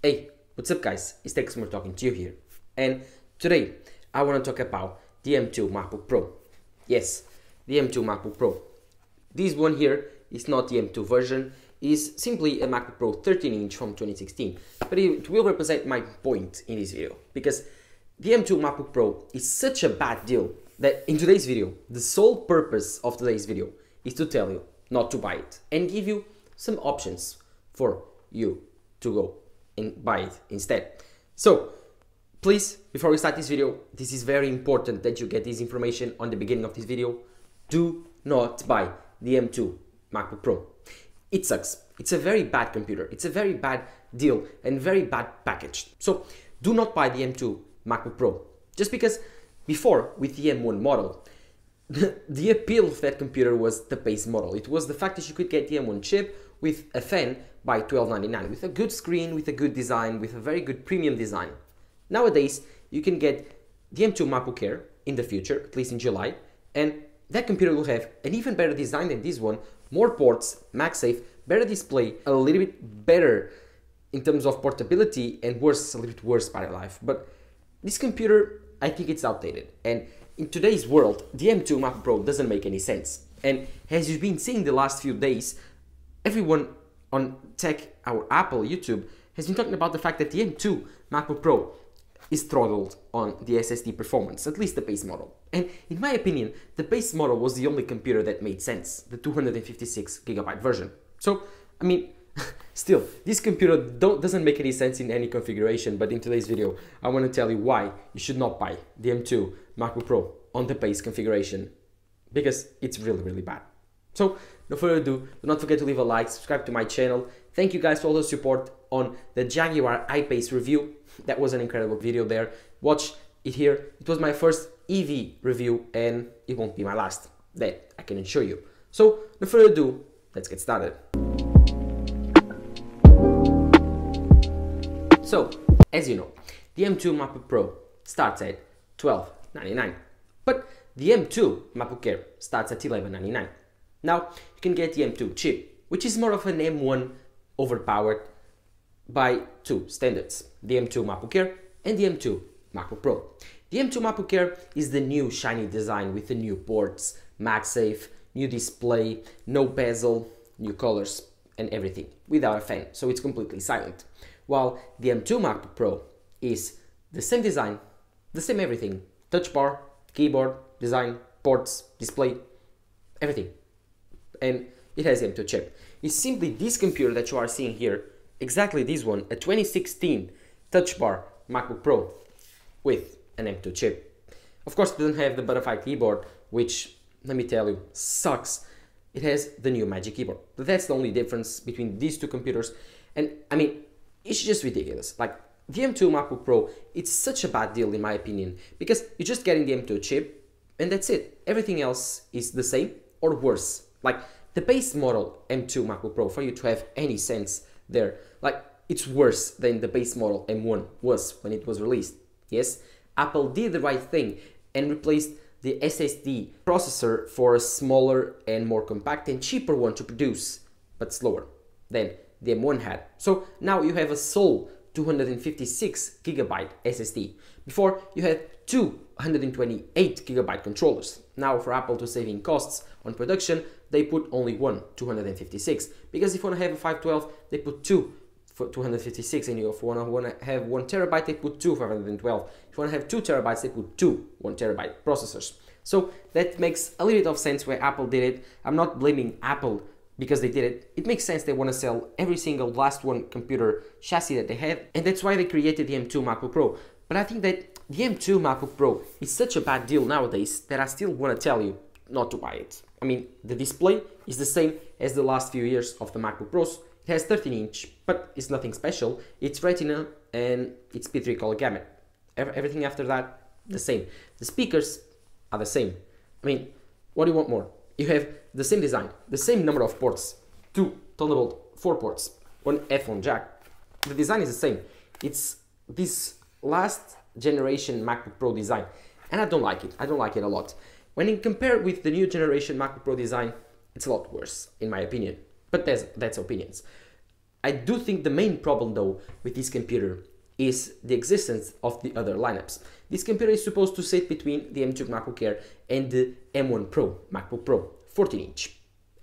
Hey, what's up guys, it's Texmer talking to you here, and today I want to talk about the M2 MacBook Pro. Yes, the M2 MacBook Pro. This one here is not the M2 version, is simply a MacBook Pro 13-inch from 2016, but it will represent my point in this video, because the M2 MacBook Pro is such a bad deal that in today's video, the sole purpose of today's video is to tell you not to buy it and give you some options for you to go and buy it instead. So please, before we start this video, this is very important that you get this information on the beginning of this video. Do not buy the M2 MacBook Pro. It sucks. It's a very bad computer. It's a very bad deal and very bad package. So do not buy the M2 MacBook Pro. Just because before, with the M1 model, the appeal of that computer was the base model. It was the fact that you could get the M1 chip with a fan by $12.99, with a good screen, with a good design, with a very good premium design. Nowadays, you can get the M2 MacBook Air in the future, at least in July, and that computer will have an even better design than this one, more ports, MagSafe, better display, a little bit better in terms of portability, and worse, a little bit worse battery life. But this computer, I think it's outdated, and in today's world, the M2 MacBook Pro doesn't make any sense. And as you've been seeing the last few days, everyone on Tech, our Apple YouTube, has been talking about the fact that the M2 MacBook Pro is throttled on the SSD performance, at least the base model. And in my opinion, the base model was the only computer that made sense, the 256GB version. So, I mean, still, this computer doesn't make any sense in any configuration, but in today's video, I want to tell you why you should not buy the M2 MacBook Pro on the base configuration, because it's really, really bad. So, no further ado, do not forget to leave a like, subscribe to my channel. Thank you guys for all the support on the Jaguar I-Pace review. That was an incredible video there. Watch it here. It was my first EV review and it won't be my last. That I can assure you. So, no further ado, let's get started. So, as you know, the M2 MacBook Pro starts at $12.99, but the M2 MacBook Air starts at $11.99. Now, you can get the M2 chip, which is more of an M1 overpowered by two standards, the M2 MacBook Air and the M2 MacBook Pro. The M2 MacBook Air is the new shiny design with the new ports, MagSafe, new display, no bezel, new colors and everything, without a fan, so it's completely silent. While the M2 MacBook Pro is the same design, the same everything, touch bar, keyboard, design, ports, display, everything. And it has the M2 chip. It's simply this computer that you are seeing here, exactly this one, a 2016 touch bar MacBook Pro with an M2 chip. Of course, it doesn't have the butterfly keyboard, which, let me tell you, sucks. It has the new Magic Keyboard. But that's the only difference between these two computers. And I mean, it's just ridiculous. Like, the M2 MacBook Pro, it's such a bad deal in my opinion, because you're just getting the M2 chip and that's it. Everything else is the same or worse. Like, the base model M2 MacBook Pro, for you to have any sense there, like, it's worse than the base model M1 was when it was released. Yes, Apple did the right thing and replaced the SSD processor for a smaller and more compact and cheaper one to produce, but slower than the M1 had. So now you have a sole 256GB SSD. Before, you had two 128GB controllers. Now, for Apple to save in costs on production, they put only one 256, because if you want to have a 512, they put two for 256, and if you want to have 1TB, they put two 512. If you want to have 2TB, they put two 1TB processors. So that makes a little bit of sense where Apple did it. I'm not blaming Apple because they did it. It makes sense. They want to sell every single last one computer chassis that they have, and that's why they created the M2 MacBook Pro. But I think that the M2 MacBook Pro is such a bad deal nowadays that I still want to tell you not to buy it. I mean, the display is the same as the last few years of the MacBook Pros. It has 13-inch, but it's nothing special. It's Retina and it's P3 color gamut. Everything after that, the same. The speakers are the same. I mean, what do you want more? You have the same design, the same number of ports, two Thunderbolt 4 ports, one headphone jack. The design is the same. It's this last generation MacBook Pro design, and I don't like it. I don't like it a lot. When you compare with the new generation MacBook Pro design, it's a lot worse, in my opinion. But that's opinions. I do think the main problem though with this computer is the existence of the other lineups. This computer is supposed to sit between the M2 MacBook Air and the M1 Pro MacBook Pro 14-inch.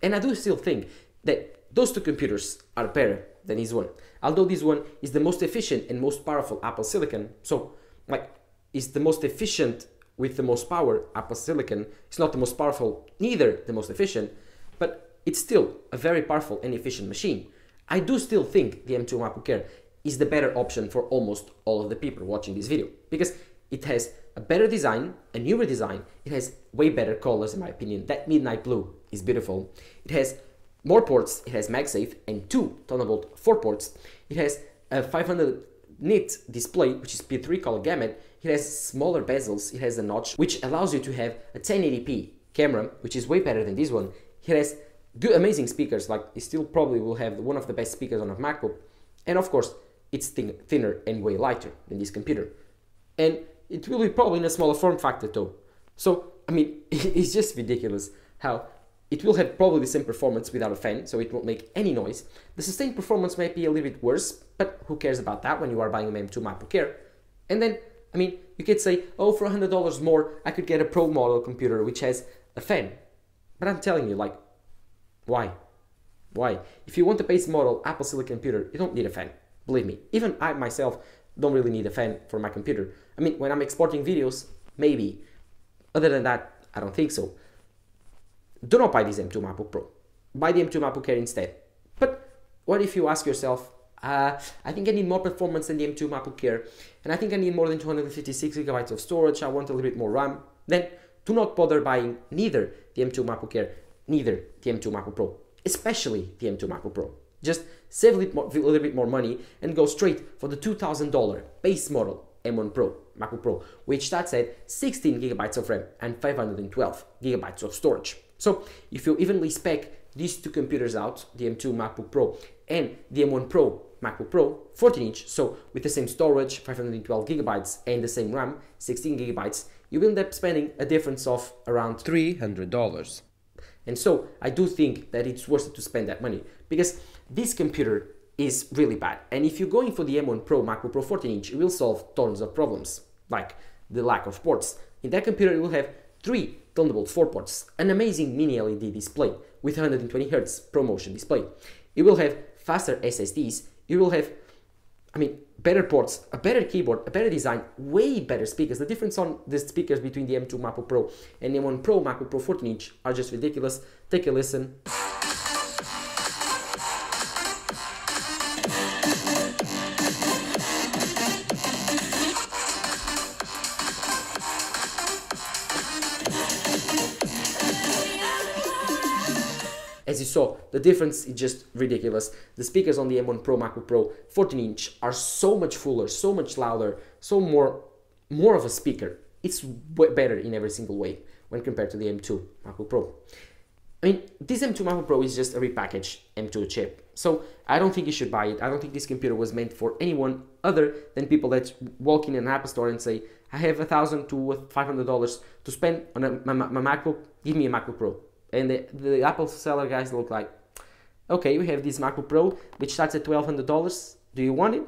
And I do still think that those two computers are better than this one. Although this one is the most efficient and most powerful Apple Silicon, so like is the most efficient with the most power Apple Silicon. It's not the most powerful, neither the most efficient, but it's still a very powerful and efficient machine. I do still think the M2 MacBook Air is the better option for almost all of the people watching this video, because it has a better design, a newer design, it has way better colors in my opinion. That midnight blue is beautiful. It has more ports, it has MagSafe and 2 Thunderbolt 4 ports. It has a 500 nit display, which is P3 color gamut. It has smaller bezels, it has a notch, which allows you to have a 1080p camera, which is way better than this one. It has good, amazing speakers, like it still probably will have one of the best speakers on a MacBook. And of course, it's thinner and way lighter than this computer. And it will be probably in a smaller form factor though. So, I mean, it's just ridiculous how it will have probably the same performance without a fan, so it won't make any noise. The sustained performance might be a little bit worse, but who cares about that when you are buying an M2 MacBook Air? And then, I mean, you could say, oh, for $100 more, I could get a Pro model computer which has a fan. But I'm telling you, like, why? Why? If you want a base model Apple Silicon computer, you don't need a fan. Believe me. Even I myself don't really need a fan for my computer. I mean, when I'm exporting videos, maybe. Other than that, I don't think so. Do not buy this M2 MacBook Pro. Buy the M2 MacBook Air instead. But what if you ask yourself, I think I need more performance than the M2 MacBook Air, and I think I need more than 256 gigabytes of storage, I want a little bit more RAM, then do not bother buying neither the M2 MacBook Air, neither the M2 MacBook Pro, especially the M2 MacBook Pro. Just save a little bit more money and go straight for the $2,000 base model M1 Pro MacBook Pro, which starts at 16 gigabytes of RAM and 512 gigabytes of storage. So if you evenly spec these two computers out, the M2 MacBook Pro and the M1 Pro MacBook Pro 14-inch, so with the same storage, 512 gigabytes, and the same RAM, 16 gigabytes, you will end up spending a difference of around $300. And so I do think that it's worth it to spend that money, because this computer is really bad. And if you're going for the M1 Pro MacBook Pro 14-inch, it will solve tons of problems, like the lack of ports. In that computer, you will have 3 Thunderbolt 4 ports, an amazing mini LED display with 120Hz ProMotion display. It will have faster SSDs, it will have, I mean, better ports, a better keyboard, a better design, way better speakers. The difference on the speakers between the M2 MacBook Pro and the M1 Pro MacBook Pro 14-inch are just ridiculous. Take a listen. As you saw, the difference is just ridiculous. The speakers on the M1 Pro MacBook Pro 14-inch are so much fuller, so much louder, so more of a speaker. It's better in every single way when compared to the M2 MacBook Pro. I mean, this M2 MacBook Pro is just a repackaged M2 chip. So I don't think you should buy it. I don't think this computer was meant for anyone other than people that walk in an Apple store and say, I have $1,000 to $500 to spend on my MacBook, give me a MacBook Pro. And the Apple seller guys look like, okay, we have this MacBook Pro, which starts at $1,200. Do you want it?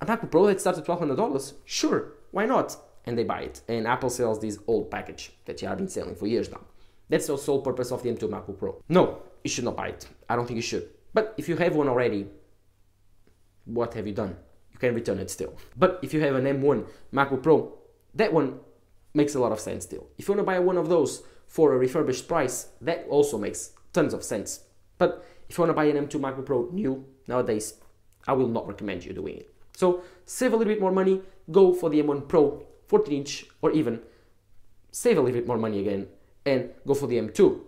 A MacBook Pro that starts at $1,200? Sure, why not? And they buy it. And Apple sells this old package that you have been selling for years now. That's the sole purpose of the M2 MacBook Pro. No, you should not buy it. I don't think you should. But if you have one already, what have you done? You can return it still. But if you have an M1 MacBook Pro, that one makes a lot of sense still. If you want to buy one of those for a refurbished price, that also makes tons of sense. But if you want to buy an M2 MacBook Pro new nowadays, I will not recommend you doing it. So save a little bit more money, go for the M1 Pro 14-inch, or even save a little bit more money again and go for the M2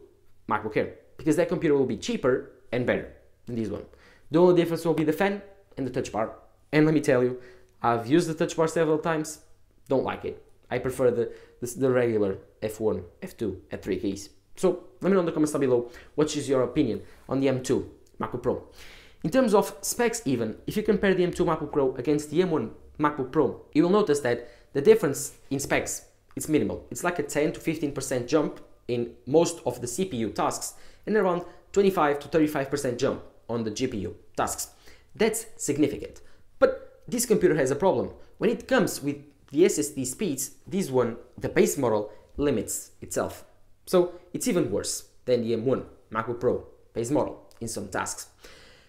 MacBook Air, because that computer will be cheaper and better than this one. The only difference will be the fan and the touch bar. And let me tell you, I've used the touch bar several times, don't like it. I prefer the regular F1, F2, F3 keys. So let me know in the comments down below what is your opinion on the M2 MacBook Pro. In terms of specs even, if you compare the M2 MacBook Pro against the M1 MacBook Pro, you will notice that the difference in specs is minimal. It's like a 10 to 15% jump in most of the CPU tasks and around 25 to 35% jump on the GPU tasks. That's significant. But this computer has a problem. When it comes with the SSD speeds, this one, the base model, limits itself. So it's even worse than the M1 MacBook Pro base model in some tasks.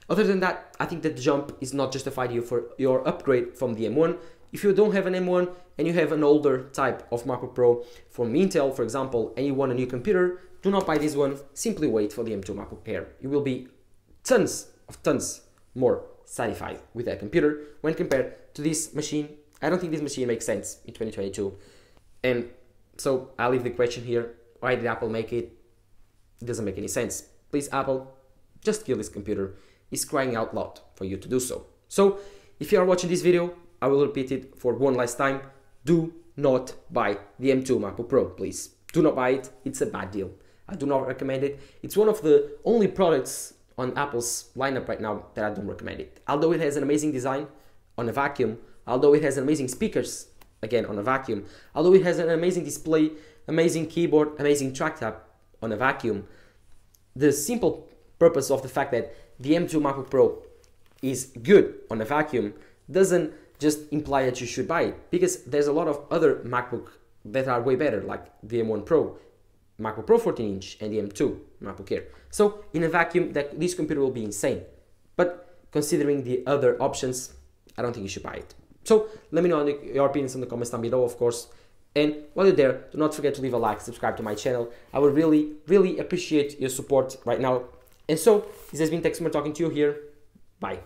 Other than that, I think that the jump is not justified here for your upgrade from the M1. If you don't have an M1 and you have an older type of MacBook Pro from Intel, for example, and you want a new computer, do not buy this one, simply wait for the M2 MacBook Air. You will be tons more satisfied with that computer when compared to this machine. I don't think this machine makes sense in 2022. And so I'll leave the question here, why did Apple make it? It doesn't make any sense. Please, Apple, just kill this computer. It's crying out loud for you to do so. So if you are watching this video, I will repeat it for one last time. Do not buy the M2 MacBook Pro, please. Do not buy it. It's a bad deal. I do not recommend it. It's one of the only products on Apple's lineup right now that I don't recommend it. Although it has an amazing design on a vacuum, although it has amazing speakers, again on a vacuum, although it has an amazing display, amazing keyboard, amazing trackpad on a vacuum, the simple purpose of the fact that the M2 MacBook Pro is good on a vacuum doesn't just imply that you should buy it, because there's a lot of other MacBook that are way better, like the M1 Pro, MacBook Pro 14-inch, and the M2 MacBook Air. So in a vacuum, this computer will be insane. But considering the other options, I don't think you should buy it. So let me know your opinions in the comments down below, of course. And while you're there, do not forget to leave a like, subscribe to my channel. I would really appreciate your support right now. And so, this has been Techsummer talking to you here. Bye.